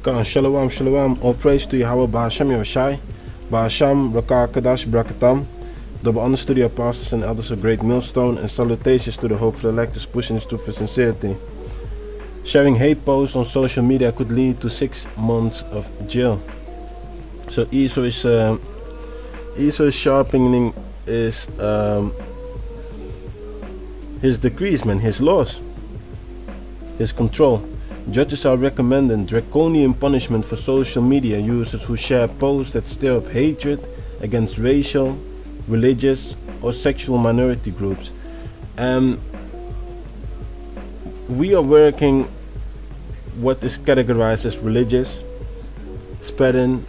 Khan, shalom, shalom. All praise to Yahweh Bahasham Yahushai, Bahasham, Rakah Kadash, Brakatam, the understudy apostles and elders of Great Millstone, and salutations to the hopeful electors pushing this truth for sincerity. Sharing hate posts on social media could lead to 6 months of jail. So Esau is sharpening his decrees, man, his laws, his control. Judges are recommending draconian punishment for social media users who share posts that stir up hatred against racial, religious, or sexual minority groups. And we are working what is categorized as religious, spreading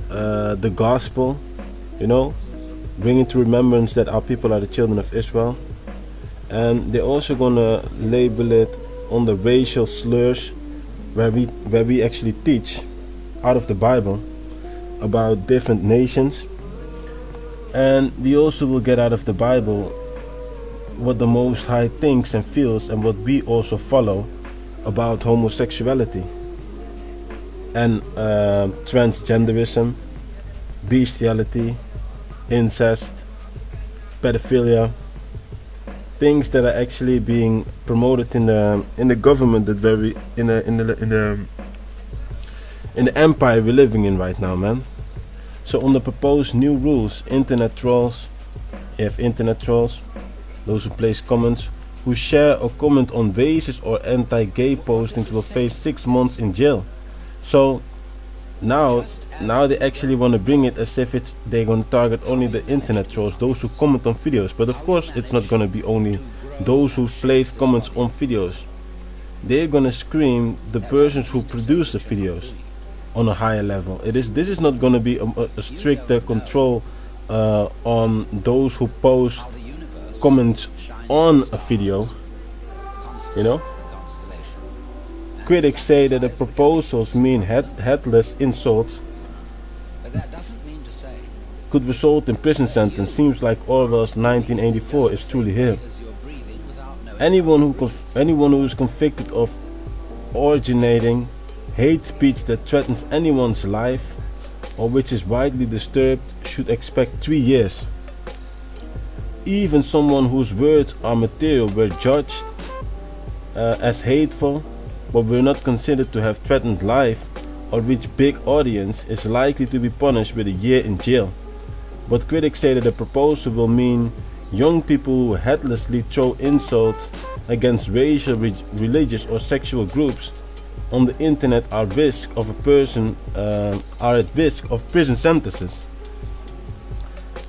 the gospel, bringing to remembrance that our people are the children of Israel. And they're also gonna label it on the racial slurs, where we actually teach out of the Bible about different nations. And we also will get out of the Bible what the Most High thinks and feels, and what we also follow about homosexuality and transgenderism, bestiality, incest, pedophilia, things that are actually being promoted in the government, that in the empire we're living in right now, man. So on the proposed new rules, internet trolls, those who place comments, who share or comment on racist or anti-gay postings will face 6 months in jail. So now they actually want to bring it as if they're going to target only the internet trolls, those who comment on videos. But of course it's not going to be only those who place comments on videos. They're going to scream the persons who produce the videos on a higher level. This is not going to be a stricter control on those who post comments on a video. Critics say that the proposals mean headless insults could result in prison sentence. Seems like Orwell's 1984 is truly here. Anyone who is convicted of originating hate speech that threatens anyone's life or which is widely disturbed should expect 3 years. Even someone whose words are material were judged as hateful but were not considered to have threatened life or reach big audience is likely to be punished with a year in jail. But critics say that the proposal will mean young people who headlessly throw insults against racial, religious or sexual groups on the internet are at risk of prison sentences.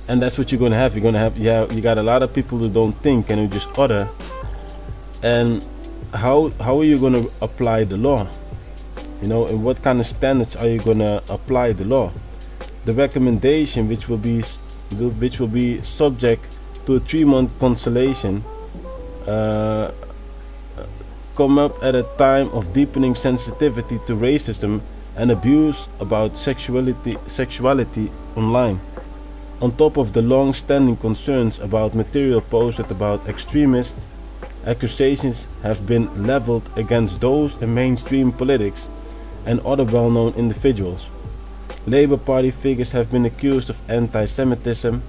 And that's what you're gonna have. You got a lot of people who don't think and who just utter. And how are you gonna apply the law? And what kind of standards are you gonna apply the law? The recommendation, which will be subject to a 3-month cancellation, come up at a time of deepening sensitivity to racism and abuse about sexuality online. On top of the long-standing concerns about material posted about extremists, accusations have been leveled against those in mainstream politics and other well-known individuals. Labour Party figures have been accused of anti-Semitism,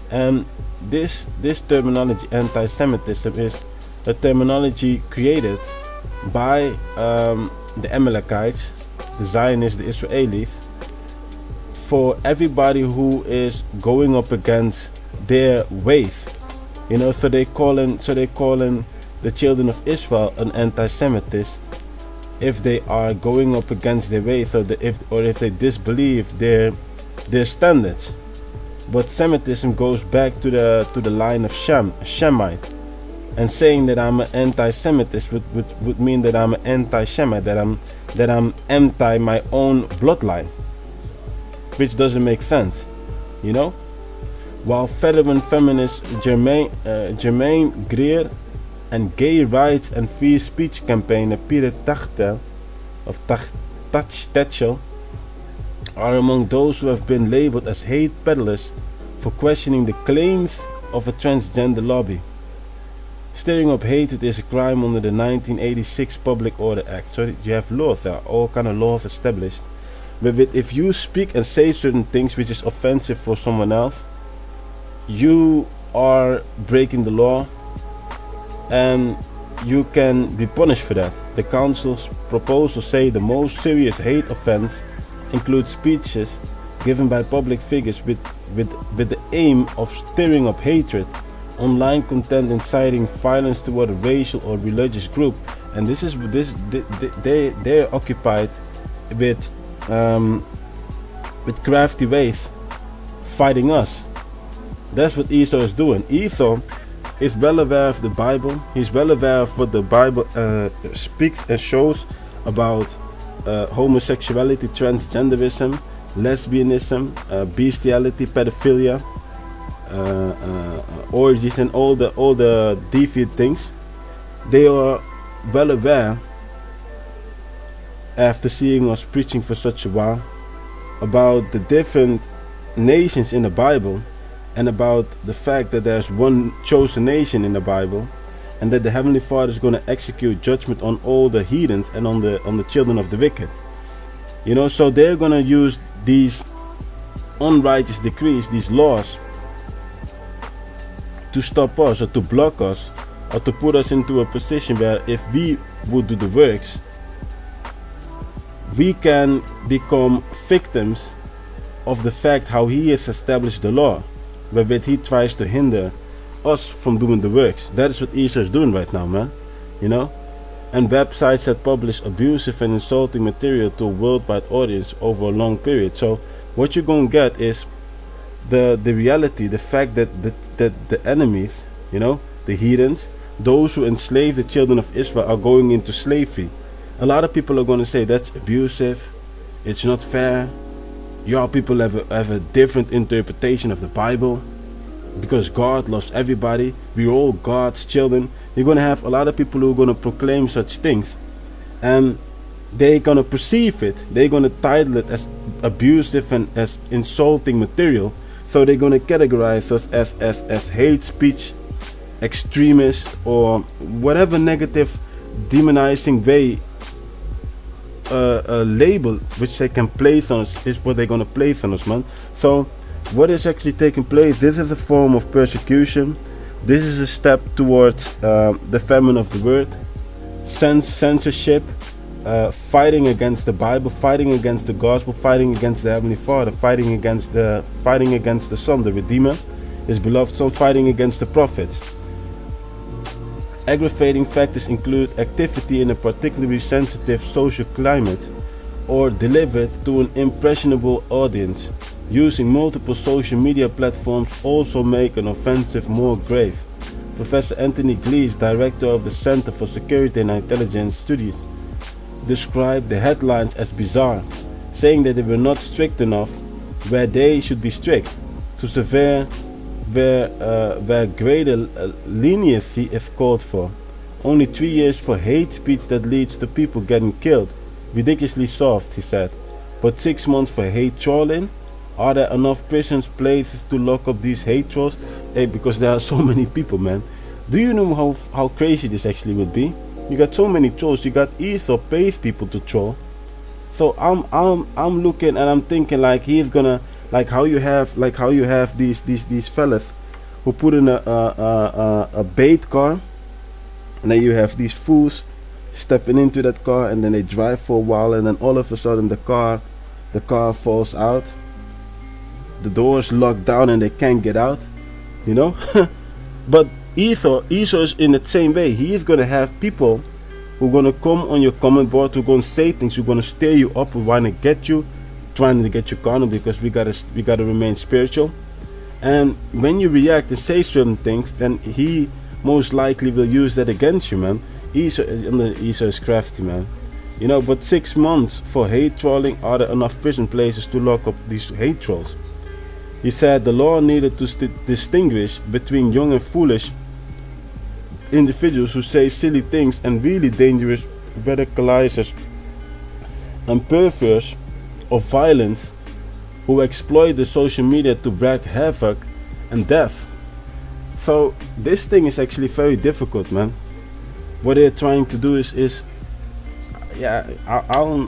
and this terminology, anti-Semitism, is a terminology created by the Amalekites, the Zionists, the Israelis, for everybody who is going up against their ways. So they calling the children of Israel an anti-Semitist if they are going up against their ways, or if they disbelieve their standards. But Semitism goes back to the line of Shemite, and saying that I'm an anti-Semitist would mean that I'm an anti-Shemite, that I'm anti my own bloodline, which doesn't make sense, While veteran feminist Germaine Greer and gay rights and free speech campaigner Peter Tatchell are among those who have been labeled as hate peddlers for questioning the claims of a transgender lobby. Stirring up hatred is a crime under the 1986 Public Order Act. So you have laws, there are all kind of laws established. But if you speak and say certain things which is offensive for someone else, you are breaking the law and you can be punished for that. The council's proposals say the most serious hate offense includes speeches given by public figures with the aim of stirring up hatred, online content inciting violence toward a racial or religious group, and they're occupied with crafty ways fighting us. That's what Esau is doing. Esau is well aware of the Bible. He's well aware of what the Bible speaks and shows about homosexuality, transgenderism, lesbianism, bestiality, pedophilia, orgies, and all the deviant things. They are well aware, after seeing us preaching for such a while, about the different nations in the Bible, and about the fact that there's one chosen nation in the Bible, and that the Heavenly Father is going to execute judgment on all the heathens and on the children of the wicked. You know, so they're going to use these unrighteous decrees, these laws, to stop us or to block us or to put us into a position where if we would do the works, we can become victims of the fact how he has established the law, wherewith he tries to hinder us from doing the works. That is what Esau is doing right now, man. You know? And websites that publish abusive and insulting material to a worldwide audience over a long period. So what you're going to get is the reality, the fact that the enemies, you know, the heathens, those who enslave the children of Israel, are going into slavery. A lot of people are going to say that's abusive, it's not fair, y'all people have a different interpretation of the Bible, because God loves everybody, we're all God's children. You're going to have a lot of people who are going to proclaim such things, and they're going to perceive it, they're going to title it as abusive and as insulting material. So they're going to categorize us as hate speech, extremist, or whatever negative demonizing way label which they can place on us is what they're going to place on us, man. So what is actually taking place, this is a form of persecution. This is a step towards the famine of the word, censorship, fighting against the Bible, fighting against the gospel, fighting against the Heavenly Father, fighting against the Son, the Redeemer, His beloved Son, fighting against the prophets. Aggravating factors include activity in a particularly sensitive social climate, or delivered to an impressionable audience. Using multiple social media platforms also make an offensive more grave. Professor Anthony Glees, director of the Center for Security and Intelligence Studies, described the headlines as bizarre, saying that they were not strict enough where they should be strict, to severe where greater leniency is called for. Only 3 years for hate speech that leads to people getting killed. Ridiculously soft, he said. But 6 months for hate trolling? Are there enough prisons, places to lock up these hate trolls? Hey, because there are so many people, man. Do you know how crazy this actually would be? You got so many trolls. You got Esau pays people to troll. So I'm looking and I'm thinking like he's gonna, like how you have these fellas who put in a bait car, and then you have these fools stepping into that car, and then they drive for a while, and then all of a sudden the car falls out, the doors locked down and they can't get out, you know. But Esau is in the same way. He is going to have people who are going to come on your comment board, who are going to say things, who are going to stir you up, who want to get you, trying to get you carnal, because we gotta remain spiritual. And when you react and say certain things, then he most likely will use that against you, man. Esau is crafty, man. You know, but 6 months for hate trolling, are there enough prison places to lock up these hate trolls? He said the law needed to distinguish between young and foolish individuals who say silly things and really dangerous radicalizers and perverse of violence who exploit the social media to wreak havoc and death. So this thing is actually very difficult, man. What they're trying to do is yeah, I don't